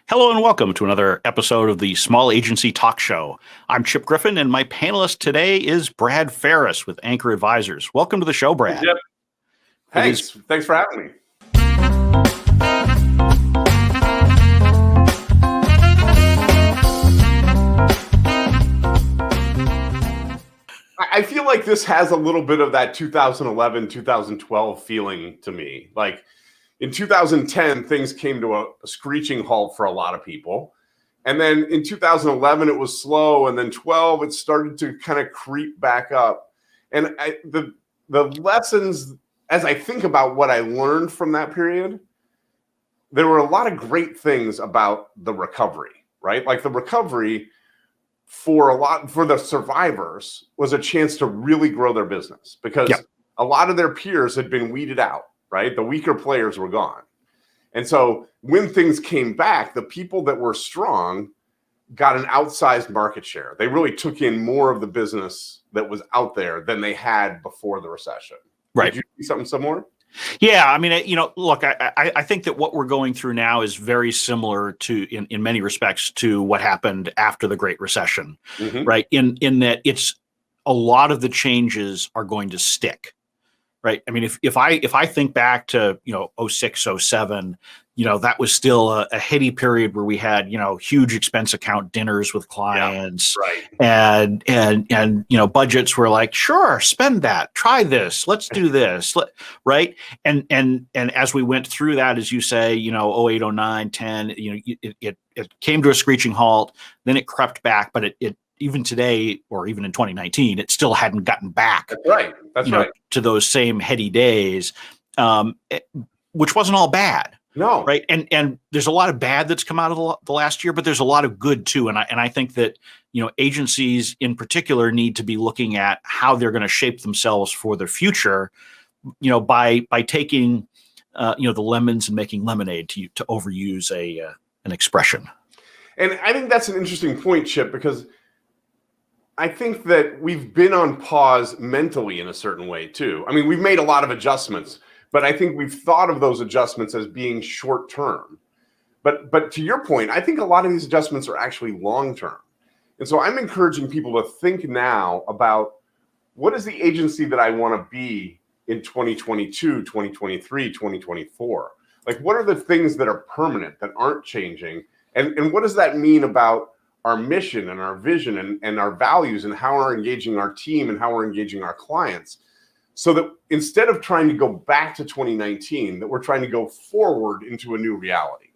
Hello and welcome to another episode of the Small Agency Talk Show. I'm Chip Griffin, and my panelist today is Brad Ferris with Anchor Advisors. Welcome to the show, Brad. Hey, Chip. Thanks for having me. I feel like this has a little bit of that 2011, 2012 feeling to me. Like in 2010, things came to a screeching halt for a lot of people. And then in 2011, it was slow. And then 12, it started to kind of creep back up. And the lessons, as I think about what I learned from that period, there were a lot of great things about the recovery, right? Like the recovery for the survivors was a chance to really grow their business because a lot of their peers had been weeded out, right? The weaker players were gone. And so when things came back, the people that were strong got an outsized market share. They really took in more of the business that was out there than they had before the recession. Right. Did you see something similar? Yeah, I mean, look, I think that what we're going through now is very similar to, in many respects, to what happened after the Great Recession, right? In that it's a lot of the changes are going to stick, right? I mean, if I think back to 06, 07, that was still a heady period where we had huge expense account dinners with clients, right? And budgets were like, sure, spend that, try this, let's do this, right? And as we went through that, as you say, 08, 09, 10, it came to a screeching halt, then it crept back, but it even today, or even in 2019, it still hadn't gotten back. That's right. To those same heady days, which wasn't all bad. No. Right. And there's a lot of bad that's come out of the last year, but there's a lot of good too. And I think that, agencies in particular need to be looking at how they're going to shape themselves for the future, by taking, the lemons and making lemonade, to overuse an expression. And I think that's an interesting point, Chip, because I think that we've been on pause mentally in a certain way too. I mean, we've made a lot of adjustments, but I think we've thought of those adjustments as being short term. But to your point, I think a lot of these adjustments are actually long term. And so I'm encouraging people to think now about what is the agency that I want to be in 2022, 2023, 2024? Like, what are the things that are permanent, that aren't changing? And what does that mean about our mission and our vision and our values and how we're engaging our team and how we're engaging our clients? So that instead of trying to go back to 2019, that we're trying to go forward into a new reality.